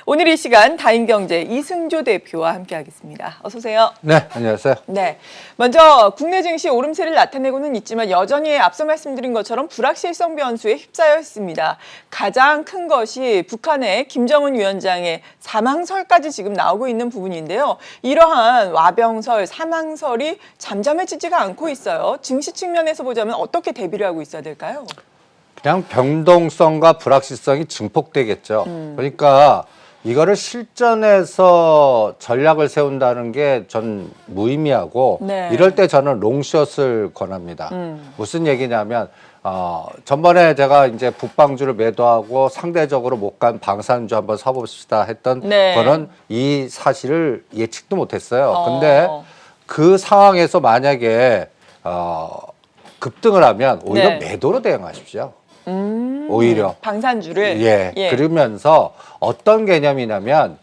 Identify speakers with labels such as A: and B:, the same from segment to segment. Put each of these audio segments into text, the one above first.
A: 오늘 이 시간 다인경제 이승조 대표와 함께하겠습니다. 어서 오세요.
B: 네, 안녕하세요.
A: 네, 먼저 국내 증시 오름세를 나타내고는 있지만 여전히 앞서 말씀드린 것처럼 불확실성 변수에 휩싸여 있습니다. 가장 큰 것이 북한의 김정은 위원장의 사망설까지 지금 나오고 있는 부분인데요. 이러한 와병설, 사망설이 잠잠해지지가 않고 있어요. 증시 측면에서 보자면 어떻게 대비를 하고 있어야 될까요?
B: 그냥 변동성과 불확실성이 증폭되겠죠. 그러니까 이거를 실전에서 전략을 세운다는 게 전 무의미하고
A: 네.
B: 이럴 때 저는 롱숏을 권합니다. 무슨 얘기냐면 전번에 제가 이제 북방주를 매도하고 상대적으로 못 간 방산주 한번 사봅시다 했던
A: 네.
B: 거는 이 사실을 예측도 못했어요. 근데 그 상황에서 만약에 급등을 하면 오히려
A: 네.
B: 매도로 대응하십시오. 오히려
A: 방산주를
B: 예. 그러면서 어떤 개념이냐면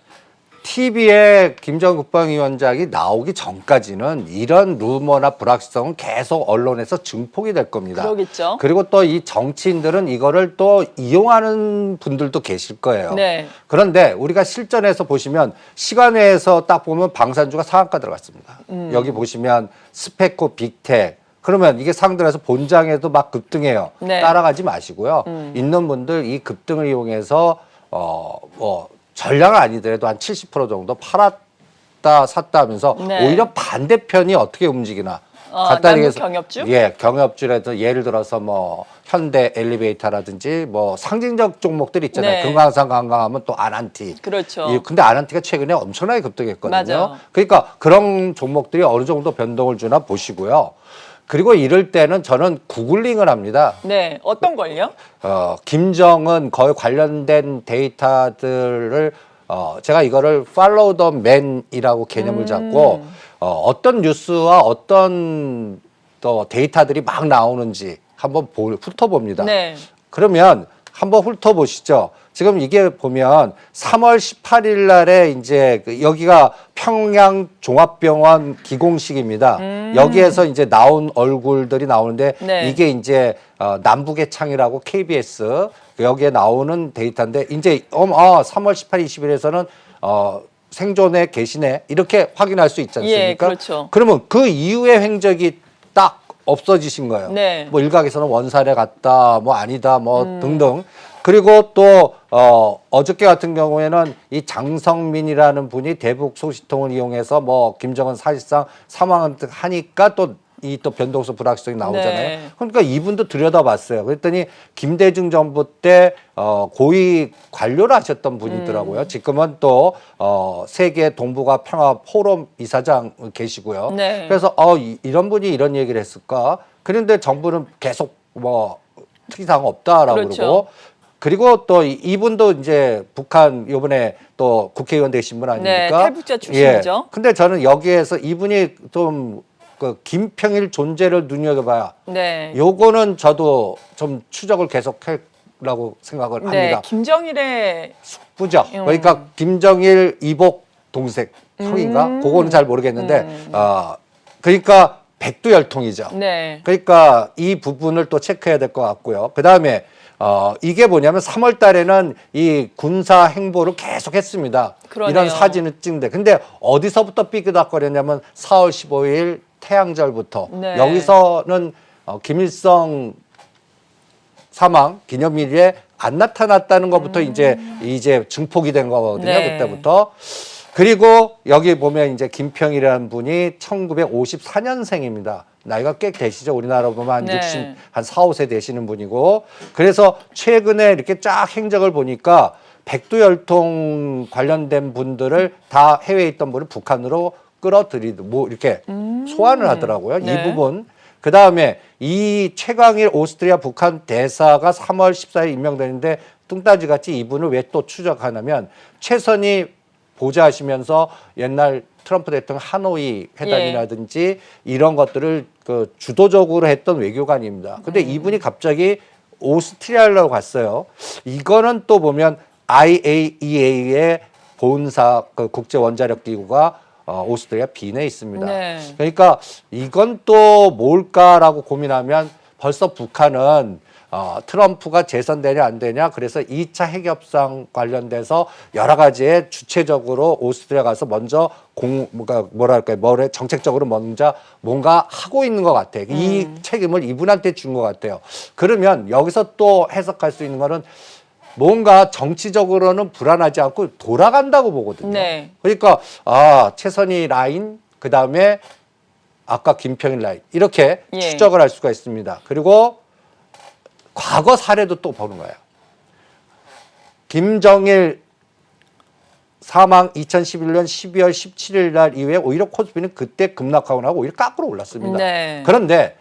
B: TV에 김정은 국방위원장이 나오기 전까지는 이런 루머나 불확실성은 계속 언론에서 증폭이 될 겁니다.
A: 그러겠죠.
B: 그리고 또 이 정치인들은 이거를 또 이용하는 분들도 계실 거예요.
A: 네.
B: 그런데 우리가 실전에서 보시면 시간에서 딱 보면 방산주가 상한가 들어갔습니다. 여기 보시면 스페코 빅텍 그러면 이게 상들어서 본장에도 막 급등해요.
A: 네.
B: 따라가지 마시고요. 있는 분들 이 급등을 이용해서 뭐 전량은 아니더라도 한 70% 정도 팔았다 샀다 하면서
A: 네.
B: 오히려 반대편이 어떻게 움직이나.
A: 남북 경협주?
B: 예, 경협주라도 예를 들어서 뭐 현대 엘리베이터라든지 뭐 상징적 종목들 있잖아요.
A: 네.
B: 금강산 관광하면 또 아난티.
A: 그렇죠.
B: 예, 근데 아난티가 최근에 엄청나게 급등했거든요.
A: 맞아요.
B: 그러니까 그런 종목들이 어느 정도 변동을 주나 보시고요. 그리고 이럴 때는 저는 구글링을 합니다.
A: 네, 어떤 걸요?
B: 김정은 거의 관련된 데이터들을 제가 이거를 follow the man이라고 개념을 잡고 어떤 뉴스와 어떤 또 데이터들이 막 나오는지 한번 훑어봅니다.
A: 네.
B: 그러면 한번 훑어보시죠. 지금 이게 보면 3월 18일 날에 이제 여기가 평양 종합병원 기공식입니다. 여기에서 이제 나온 얼굴들이 나오는데
A: 네.
B: 이게 이제 남북의 창이라고 KBS 여기에 나오는 데이터인데 이제 3월 18일, 20일에서는 생존에 계시네 이렇게 확인할 수 있지 않습니까?
A: 예, 그렇죠.
B: 그러면 그 이후의 행적이 딱 없어지신 거예요.
A: 네.
B: 뭐 일각에서는 원산에 갔다, 뭐 아니다, 뭐 등등. 그리고 또 어저께 같은 경우에는 이 장성민이라는 분이 대북 소식통을 이용해서 뭐 김정은 사실상 사망을 하니까 또 이 또 변동성 불확실성이 나오잖아요.
A: 네.
B: 그러니까 이분도 들여다봤어요. 그랬더니 김대중 정부 때 고위 관료를 하셨던 분이더라고요. 지금은 또 세계 동북아 평화 포럼 이사장 계시고요.
A: 네.
B: 그래서 이런 분이 이런 얘기를 했을까? 그런데 정부는 계속 뭐 특이사항 없다라고
A: 그렇죠.
B: 그러고 그리고 또 이분도 이제 북한 요번에 또 국회의원 되신 분 아닙니까?
A: 네, 탈북자 출신이죠.
B: 예. 근데 저는 여기에서 이분이 좀 그 김평일 존재를 눈여겨봐야
A: 네.
B: 요거는 저도 좀 추적을 계속하라고 생각을
A: 네,
B: 합니다.
A: 김정일의
B: 부죠. 그러니까 김정일 이복 동생 형인가? 그거는 잘 모르겠는데 그러니까 백두열통이죠.
A: 네.
B: 그러니까 이 부분을 또 체크해야 될 것 같고요. 그 다음에 이게 뭐냐면 3월 달에는 이 군사 행보를 계속 했습니다.
A: 그러네요.
B: 이런 사진을 찍는데. 근데 어디서부터 삐그덕거렸냐면 4월 15일 태양절부터.
A: 네.
B: 여기서는 김일성 사망 기념일에 안 나타났다는 것부터 이제 증폭이 된 거거든요.
A: 네.
B: 그때부터. 그리고 여기 보면 이제 김평이라는 분이 1954년생입니다. 나이가 꽤 되시죠. 우리나라 보면 한
A: 네.
B: 4, 5세 되시는 분이고. 그래서 최근에 이렇게 쫙 행적을 보니까 백두열통 관련된 분들을 다 해외에 있던 분을 북한으로 끌어들이고 뭐 이렇게 소환을 하더라고요.
A: 네.
B: 이 부분. 그 다음에 이 최강일 오스트리아 북한 대사가 3월 14일 임명되는데 뚱따지 같이 이분을 왜 또 추적하냐면 최선희 보좌하시면서 옛날 트럼프 대통령 하노이 회담이라든지 이런 것들을 그 주도적으로 했던 외교관입니다. 근데 이분이 갑자기 오스트리아로 갔어요. 이거는 또 보면 IAEA의 본사 그 국제 원자력 기구가 오스트리아 빈에 있습니다.
A: 네.
B: 그러니까 이건 또 뭘까라고 고민하면 벌써 북한은 트럼프가 재선되냐 안 되냐 그래서 2차 핵협상 관련돼서 여러 가지에 주체적으로 오스트리아 가서 먼저 정책적으로 먼저 뭔가 하고 있는 것 같아요. 이 책임을 이분한테 준 것 같아요. 그러면 여기서 또 해석할 수 있는 거는 뭔가 정치적으로는 불안하지 않고 돌아간다고 보거든요.
A: 네.
B: 그러니까 최선희 라인 그다음에 아까 김평일 라인 이렇게
A: 예.
B: 추적을 할 수가 있습니다. 그리고 과거 사례도 또 보는 거예요. 김정일 사망 2011년 12월 17일 날 이후에 오히려 코스피는 그때 급락하고 나고 오히려 깎으로 올랐습니다.
A: 네.
B: 그런데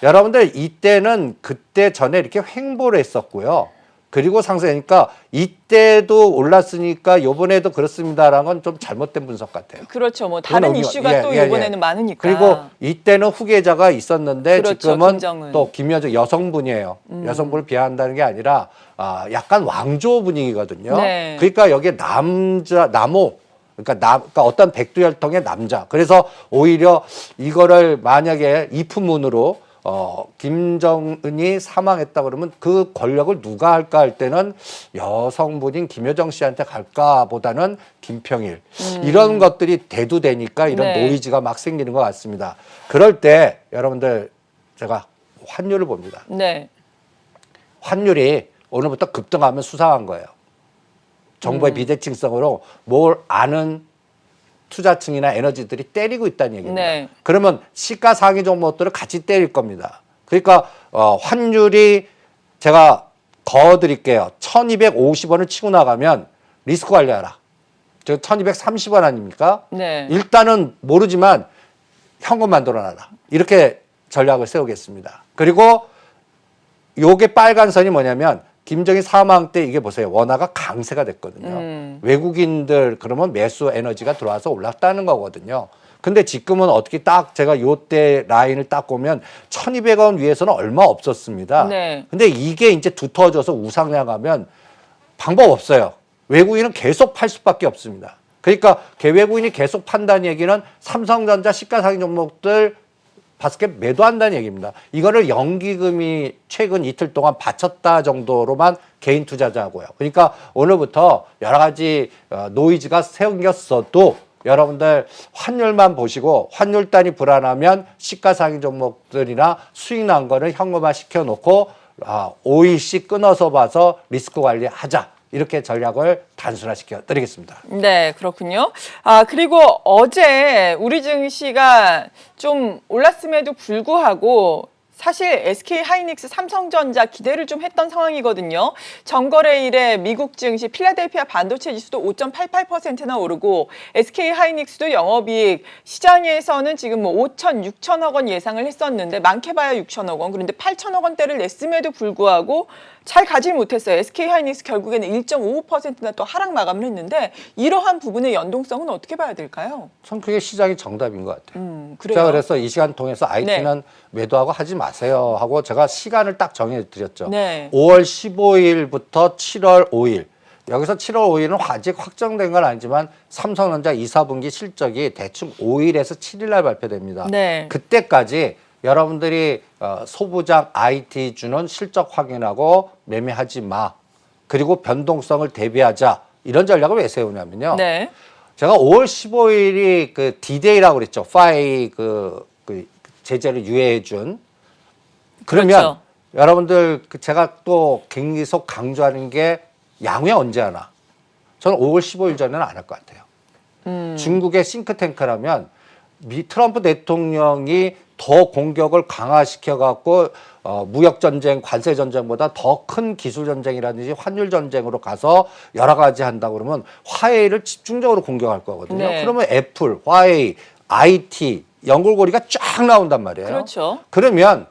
B: 여러분들 이때는 그때 전에 이렇게 횡보를 했었고요. 그리고 상승하니까 이때도 올랐으니까 요번에도 그렇습니다라는 건 좀 잘못된 분석 같아요.
A: 그렇죠. 뭐 다른 이슈가 또 이번에는 많으니까.
B: 그리고 이때는 후계자가 있었는데
A: 그렇죠,
B: 지금은
A: 김정은.
B: 또 김여정 여성분이에요. 여성분을 비하한다는 게 아니라 약간 왕조 분위기거든요.
A: 네.
B: 그러니까 여기에 남호 그러니까 어떤 백두혈통의 남자. 그래서 오히려 이거를 만약에 이품문으로 김정은이 사망했다 그러면 그 권력을 누가 할까 할 때는 여성분인 김여정 씨한테 갈까 보다는 김평일. 이런 것들이 대두되니까 이런
A: 네.
B: 노이즈가 막 생기는 것 같습니다. 그럴 때 여러분들 제가 환율을 봅니다.
A: 네.
B: 환율이 오늘부터 급등하면 수상한 거예요. 정부의 비대칭성으로 뭘 아는 투자층이나 에너지들이 때리고 있다는 얘기입니다.
A: 네.
B: 그러면 시가 상위 종목들을 같이 때릴 겁니다. 그러니까 환율이 제가 거드릴게요. 1250원을 치고 나가면 리스크 관리하라. 저 1230원 아닙니까?
A: 네.
B: 일단은 모르지만 현금 만들어놔라. 이렇게 전략을 세우겠습니다. 그리고 요게 빨간 선이 뭐냐면 김정일 사망 때 이게 보세요. 원화가 강세가 됐거든요. 외국인들 그러면 매수 에너지가 들어와서 올랐다는 거거든요. 근데 지금은 어떻게 딱 제가 요때 라인을 딱 보면 1200원 위에서는 얼마 없었습니다.
A: 네.
B: 근데 이게 이제 두터워져서 우상향하면 방법 없어요. 외국인은 계속 팔 수밖에 없습니다. 그러니까 외국인이 계속 판다는 얘기는 삼성전자 시가상위 종목들 봤을 때 매도한다는 얘기입니다. 이거를 연기금이 최근 이틀 동안 바쳤다 정도로만 개인 투자자고요. 그러니까 오늘부터 여러 가지 노이즈가 생겼어도 여러분들 환율만 보시고 환율단이 불안하면 시가상위 종목들이나 수익 난 거는 현금화 시켜놓고 5일씩 끊어서 봐서 리스크 관리하자. 이렇게 전략을 단순화시켜 드리겠습니다.
A: 네, 그렇군요. 그리고 어제 우리 증시가 좀 올랐음에도 불구하고 사실 SK 하이닉스, 삼성전자 기대를 좀 했던 상황이거든요. 전거래일에 미국 증시 필라델피아 반도체 지수도 5.88%나 오르고 SK 하이닉스도 영업이익 시장에서는 지금 뭐 5천, 6천억 원 예상을 했었는데 많게 봐야 6천억 원. 그런데 8천억 원대를 냈음에도 불구하고 잘 가질 못했어요. SK 하이닉스 결국에는 1.55%나 또 하락 마감을 했는데 이러한 부분의 연동성은 어떻게 봐야 될까요?
B: 전 그게 시장이 정답인 것 같아요.
A: 그래요.
B: 제가 그래서 이 시간 통해서 IT는 매도하고 하지 마세요 하고 제가 시간을 딱 정해드렸죠.
A: 네.
B: 5월 15일부터 7월 5일. 여기서 7월 5일은 아직 확정된 건 아니지만 삼성전자 2, 4분기 실적이 대충 5일에서 7일 날 발표됩니다.
A: 네.
B: 그때까지 여러분들이 소부장 IT 주는 실적 확인하고 매매하지 마. 그리고 변동성을 대비하자. 이런 전략을 왜 세우냐면요.
A: 네.
B: 제가 5월 15일이 그 D-Day라고 그랬죠. 파이 그 제재를 유예해 준. 그러면
A: 그렇죠.
B: 여러분들 제가 또 계속 강조하는 게 양회 언제 하나? 저는 5월 15일 전에는 안 할 것 같아요. 중국의 싱크탱크라면 트럼프 대통령이 더 공격을 강화시켜 갖고 무역 전쟁, 관세 전쟁보다 더 큰 기술 전쟁이라든지 환율 전쟁으로 가서 여러 가지 한다 그러면 화웨이를 집중적으로 공격할 거거든요.
A: 네.
B: 그러면 애플, 화웨이, IT 연골고리가 쫙 나온단 말이에요.
A: 그렇죠.
B: 그러면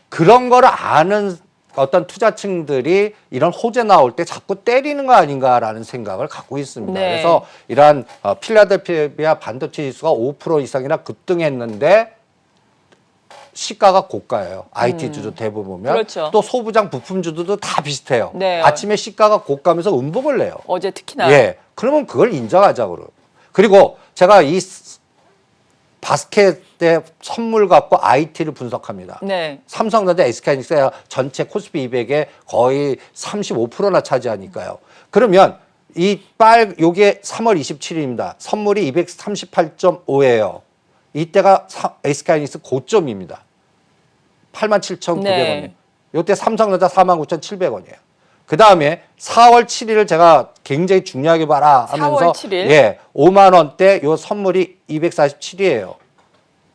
B: 그런 거를 아는 어떤 투자층들이 이런 호재 나올 때 자꾸 때리는 거 아닌가라는 생각을 갖고 있습니다.
A: 네.
B: 그래서 이러한 필라델피아 반도체 지수가 5% 이상이나 급등했는데 시가가 고가예요. IT 주도 대부분 보면.
A: 그렇죠.
B: 또 소부장 부품주도 다 비슷해요.
A: 네.
B: 아침에 시가가 고가면서 음봉을 내요.
A: 어제 특히나.
B: 예. 그러면 그걸 인정하자고 그래요. 그리고 제가 이 바스켓의 선물 갖고 IT를 분석합니다.
A: 네.
B: 삼성전자, SK하이닉스가 전체 코스피 200의 거의 35%나 차지하니까요. 그러면 요게 3월 27일입니다. 선물이 238.5예요. 이때가 SK하이닉스 고점입니다. 87,900원이에요.
A: 네.
B: 이때 삼성전자 49,700원이에요. 그 다음에 4월 7일을 제가 굉장히 중요하게 봐라 하면서
A: 4월 7일?
B: 예, 5만 원대 요 선물이 247이에요.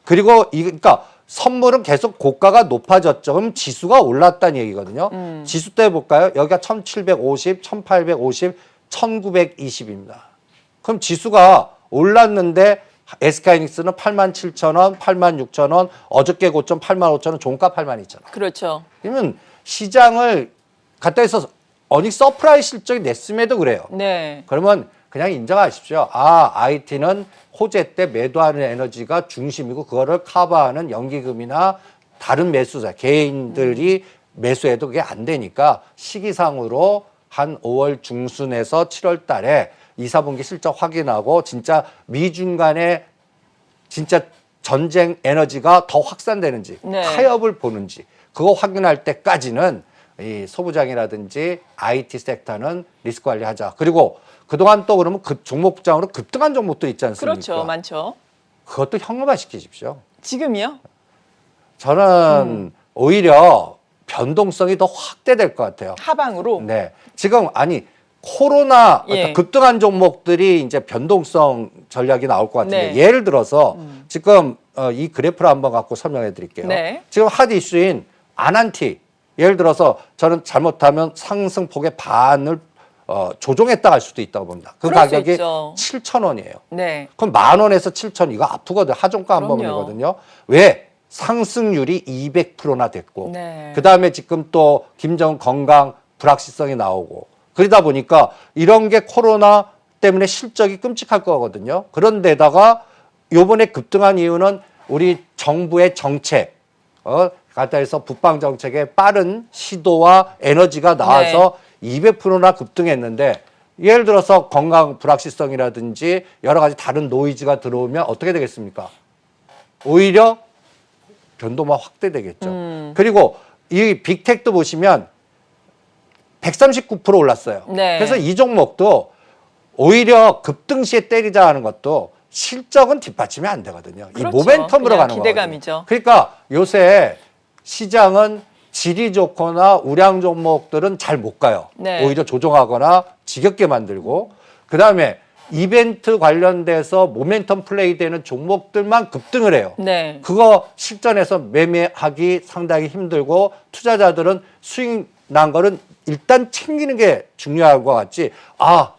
B: 그리고 그러니까 선물은 계속 고가가 높아졌죠. 그럼 지수가 올랐다는 얘기거든요. 지수 때 볼까요? 여기가 1750, 1850, 1920입니다. 그럼 지수가 올랐는데 SK하이닉스는 87,000원, 86,000원, 어저께 고점 85,000원, 종가 82,000원.
A: 그렇죠.
B: 그러면 시장을 갖다 해서 어닝 서프라이즈 실적이 냈음에도 그래요.
A: 네.
B: 그러면 그냥 인정하십시오. IT는 호재 때 매도하는 에너지가 중심이고 그거를 커버하는 연기금이나 다른 매수자, 개인들이 매수해도 그게 안 되니까 시기상으로 한 5월 중순에서 7월 달에 2, 4분기 실적 확인하고 진짜 미중 간에 진짜 전쟁 에너지가 더 확산되는지
A: 네.
B: 타협을 보는지 그거 확인할 때까지는 이 소부장이라든지 IT 섹터는 리스크 관리하자. 그리고 그동안 또 그러면 종목장으로 급등한 종목도 있지 않습니까?
A: 그렇죠. 많죠.
B: 그것도 현금화 시키십시오.
A: 지금이요?
B: 저는 오히려 변동성이 더 확대될 것 같아요.
A: 하방으로.
B: 네. 지금 코로나
A: 예.
B: 급등한 종목들이 이제 변동성 전략이 나올 것 같은데
A: 네.
B: 예를 들어서 지금 이 그래프를 한번 갖고 설명해 드릴게요.
A: 네.
B: 지금 핫 이슈인 아난티 예를 들어서 저는 잘못하면 상승폭의 반을 조종했다 할 수도 있다고 봅니다. 그
A: 그럴 수
B: 가격이
A: 있죠.
B: 7,000원이에요.
A: 네.
B: 그럼 10,000원에서 7,000원 이거 아프거든. 하종가 한
A: 그럼요.
B: 번이거든요. 왜? 상승률이 200%나 됐고
A: 네.
B: 그다음에 지금 또 김정은 건강 불확실성이 나오고 그러다 보니까 이런 게 코로나 때문에 실적이 끔찍할 거거든요. 그런데다가 요번에 급등한 이유는 우리 정부의 정책, 갖다 해서 북방 정책의 빠른 시도와 에너지가 나와서 200%나 급등했는데 예를 들어서 건강 불확실성이라든지 여러 가지 다른 노이즈가 들어오면 어떻게 되겠습니까? 오히려 변동만 확대되겠죠. 그리고 이 빅텍도 보시면 139% 올랐어요.
A: 네.
B: 그래서 이 종목도 오히려 급등 시에 때리자 하는 것도 실적은 뒷받침이 안 되거든요.
A: 그렇죠.
B: 이 모멘텀으로
A: 그냥
B: 가는
A: 기대감이죠.
B: 거거든요. 그러니까 요새 시장은 질이 좋거나 우량 종목들은 잘 못 가요.
A: 네.
B: 오히려 조정하거나 지겹게 만들고 그다음에 이벤트 관련돼서 모멘텀 플레이 되는 종목들만 급등을 해요.
A: 네.
B: 그거 실전에서 매매하기 상당히 힘들고 투자자들은 수익 난 거는 일단 챙기는 게 중요한 것 같지.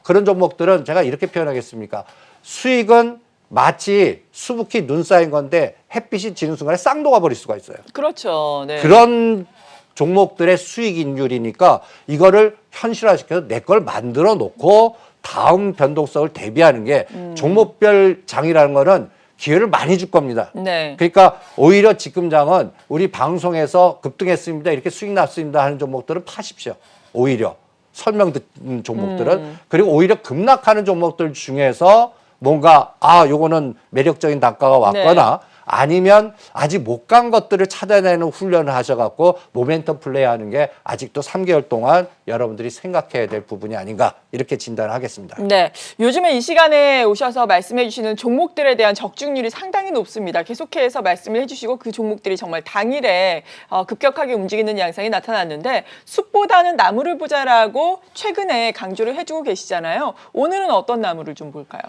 B: 그런 종목들은 제가 이렇게 표현하겠습니까? 수익은 마치 수북히 눈 쌓인 건데 햇빛이 지는 순간에 싹 녹아버릴 수가 있어요.
A: 그렇죠. 네.
B: 그런 종목들의 수익인율이니까 이거를 현실화시켜서 내 걸 만들어 놓고 다음 변동성을 대비하는 게 종목별 장이라는 거는 기회를 많이 줄 겁니다.
A: 네.
B: 그러니까 오히려 지금 장은 우리 방송에서 급등했습니다. 이렇게 수익 났습니다 하는 종목들은 파십시오. 오히려 설명 듣는 종목들은. 그리고 오히려 급락하는 종목들 중에서 뭔가 요거는 매력적인 단가가 왔거나 아니면 아직 못 간 것들을 찾아내는 훈련을 하셔갖고 모멘텀 플레이하는 게 아직도 3개월 동안 여러분들이 생각해야 될 부분이 아닌가 이렇게 진단을 하겠습니다.
A: 네, 요즘에 이 시간에 오셔서 말씀해 주시는 종목들에 대한 적중률이 상당히 높습니다. 계속해서 말씀을 해주시고 그 종목들이 정말 당일에 급격하게 움직이는 양상이 나타났는데 숲보다는 나무를 보자라고 최근에 강조를 해주고 계시잖아요. 오늘은 어떤 나무를 좀 볼까요?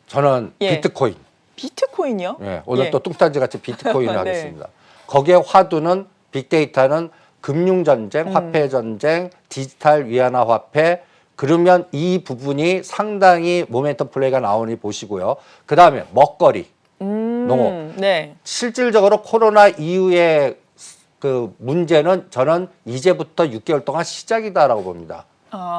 B: 저는 비트코인.
A: 비트코인이요?
B: 예, 오늘 또 뚱딴지 같이 비트코인을
A: 네.
B: 하겠습니다. 거기에 화두는 빅데이터는 금융전쟁, 화폐전쟁, 디지털 위안화 화폐 그러면 이 부분이 상당히 모멘텀 플레이가 나오니 보시고요. 그 다음에 먹거리, 농업.
A: 네.
B: 실질적으로 코로나 이후의 그 문제는 저는 이제부터 6개월 동안 시작이다라고 봅니다.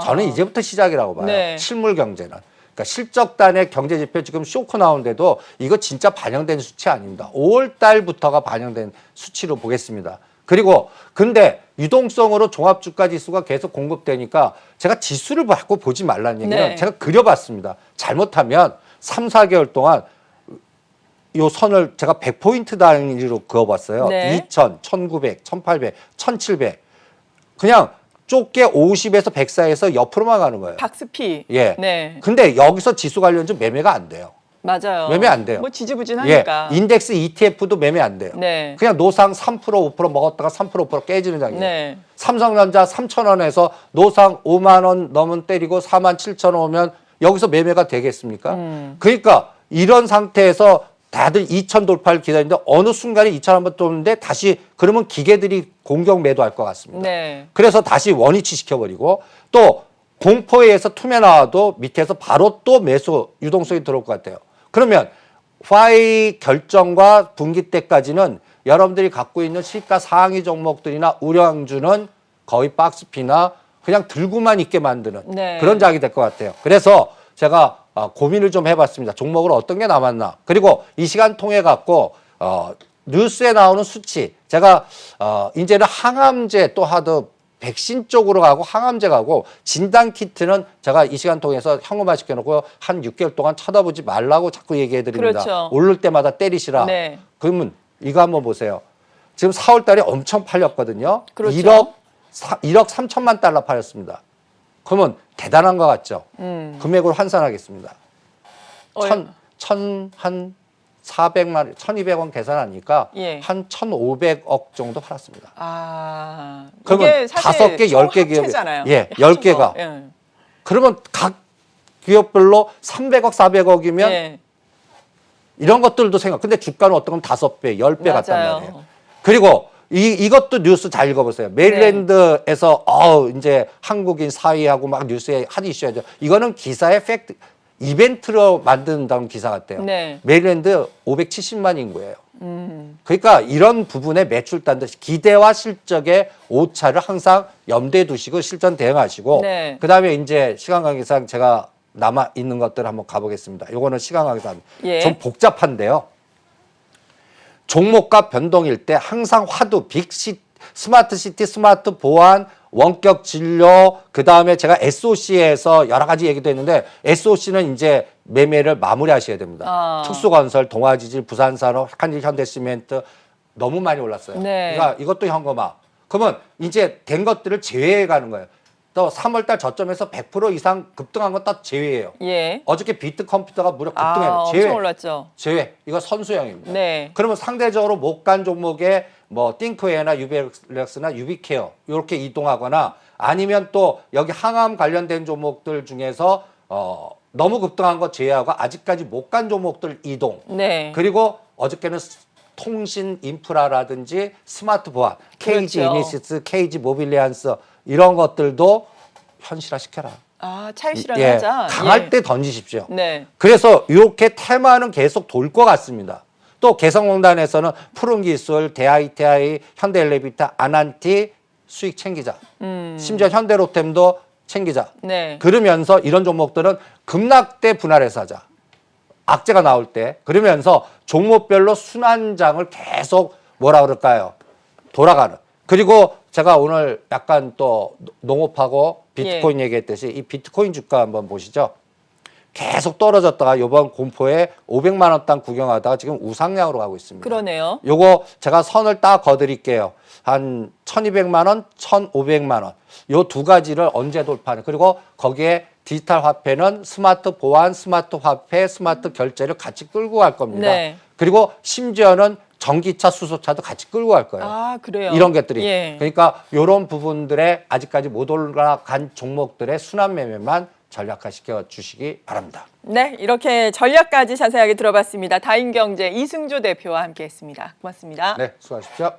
B: 저는 이제부터 시작이라고 봐요.
A: 네.
B: 실물 경제는. 그러니까 실적단의 경제 지표 지금 쇼크 나오는데도 이거 진짜 반영된 수치 아닙니다. 5월 달부터가 반영된 수치로 보겠습니다. 그리고 근데 유동성으로 종합주가 지수가 계속 공급되니까 제가 지수를 갖고 보지 말라는 얘기는 제가 그려봤습니다. 잘못하면 3, 4개월 동안 요 선을 제가 100포인트 단위로 그어봤어요.
A: 네.
B: 2000, 1900, 1800, 1700. 그냥 좁게 50에서 100 사이에서 옆으로만 가는 거예요.
A: 박스피.
B: 예.
A: 네.
B: 근데 여기서 지수 관련주 매매가 안 돼요.
A: 맞아요.
B: 매매 안 돼요.
A: 뭐 지지부진하니까.
B: 예. 인덱스 ETF도 매매 안 돼요.
A: 네.
B: 그냥 노상 3% 5% 먹었다가 3% 5% 깨지는 장이에요.
A: 네.
B: 삼성전자 3,000원에서 노상 5만 원 넘은 때리고 4만 7천 원 오면 여기서 매매가 되겠습니까? 그러니까 이런 상태에서 다들 2천 돌파를 기다리는데 어느 순간에 2천 한번 도는데 다시 그러면 기계들이 공격 매도할 것 같습니다.
A: 네.
B: 그래서 다시 원위치 시켜버리고 또 공포에 의해서 투매 나와도 밑에서 바로 또 매수 유동성이 들어올 것 같아요. 그러면 파이 결정과 분기 때까지는 여러분들이 갖고 있는 시가 상위 종목들이나 우량주는 거의 박스피나 그냥 들고만 있게 만드는
A: 네.
B: 그런 장이 될 것 같아요. 그래서 제가 고민을 좀 해봤습니다. 종목을 어떤 게 남았나. 그리고 이 시간 통해 갖고 뉴스에 나오는 수치 제가 이제는 항암제 또 하도 백신 쪽으로 가고 항암제 가고 진단 키트는 제가 이 시간 통해서 현금화 시켜놓고 한 6개월 동안 쳐다보지 말라고 자꾸 얘기해 드립니다.
A: 그렇죠.
B: 오를 때마다 때리시라.
A: 네.
B: 그러면 이거 한번 보세요. 지금 4월 달에 엄청 팔렸거든요.
A: 그렇죠.
B: 1억 3천만 달러 팔렸습니다. 그러면 대단한 것 같죠? 금액으로 환산하겠습니다. 한 400만, 1,200원 계산하니까
A: 예.
B: 한 1,500억 정도 팔았습니다.
A: 아.
B: 그러면
A: 이게 사실
B: 5개, 10개 기업이
A: 합체잖아요.
B: 예,
A: 합쳐서.
B: 10개가.
A: 예.
B: 그러면 각 기업별로 300억, 400억이면
A: 예.
B: 이런 것들도 생각. 근데 주가는 어떤 건 5배, 10배 같단
A: 맞아요.
B: 말이에요. 그리고 이것도 뉴스 잘 읽어보세요. 메릴랜드에서 이제 한국인 사위하고 막 뉴스에 핫 이슈하죠. 이거는 기사의 팩트, 이벤트로 만든다는 기사 같아요.
A: 네.
B: 메릴랜드 570만 인구예요. 그러니까 이런 부분에 매출단들 기대와 실적의 오차를 항상 염두에 두시고 실전 대응하시고
A: 네.
B: 그다음에 이제 시간 관계상 제가 남아 있는 것들 한번 가보겠습니다. 요거는 시간 관계상
A: 예.
B: 좀 복잡한데요. 종목과 변동일 때 항상 화두, 빅시, 스마트 시티, 스마트 보안, 원격 진료, 그 다음에 제가 SOC에서 여러 가지 얘기도 했는데 SOC는 이제 매매를 마무리하셔야 됩니다. 특수건설, 동아지질, 부산산업, 한일현대시멘트 너무 많이 올랐어요.
A: 네.
B: 그러니까 이것도 현금화. 그러면 이제 된 것들을 제외해 가는 거예요. 또 3월달 저점에서 100% 이상 급등한 건 딱 제외예요.
A: 예.
B: 어저께 비트컴퓨터가 무려 급등해요. 제외.
A: 엄청 올랐죠.
B: 제외. 이거 선수형입니다.
A: 네.
B: 그러면 상대적으로 못 간 종목에 뭐 띵크웨어나 유비렉스나 유비케어 이렇게 이동하거나 아니면 또 여기 항암 관련된 종목들 중에서 너무 급등한 거 제외하고 아직까지 못 간 종목들 이동.
A: 네.
B: 그리고 어저께는 통신 인프라라든지 스마트 보안, KG
A: 그렇죠.
B: 이니시스, KG 모빌리안스 이런 것들도 현실화 시켜라.
A: 차익 실현하자.
B: 강할
A: 예.
B: 때 던지십시오.
A: 네.
B: 그래서 이렇게 테마는 계속 돌 것 같습니다. 또 개성공단에서는 푸른기술, 대ITI, 현대엘리베이터, 아난티 수익 챙기자. 심지어 현대로템도 챙기자.
A: 네.
B: 그러면서 이런 종목들은 급락대 분할해서 하자. 악재가 나올 때. 그러면서 종목별로 순환장을 계속 뭐라 그럴까요? 돌아가는. 그리고 제가 오늘 약간 또 농업하고 비트코인 얘기했듯이 이 비트코인 주가 한번 보시죠. 계속 떨어졌다가 이번 공포에 500만 원 땅 구경하다가 지금 우상향으로 가고 있습니다.
A: 그러네요.
B: 요거 제가 선을 딱 거드릴게요. 한 1,200만 원, 1,500만 원. 요 두 가지를 언제 돌파하는. 그리고 거기에 디지털 화폐는 스마트 보안, 스마트 화폐, 스마트 결제를 같이 끌고 갈 겁니다.
A: 네.
B: 그리고 심지어는 전기차, 수소차도 같이 끌고 갈 거예요.
A: 그래요.
B: 이런 것들이.
A: 예.
B: 그러니까 이런 부분들에 아직까지 못 올라간 종목들의 순환 매매만 전략화시켜 주시기 바랍니다.
A: 네, 이렇게 전략까지 자세하게 들어봤습니다. 다인경제 이승조 대표와 함께했습니다. 고맙습니다.
B: 네, 수고하십시오.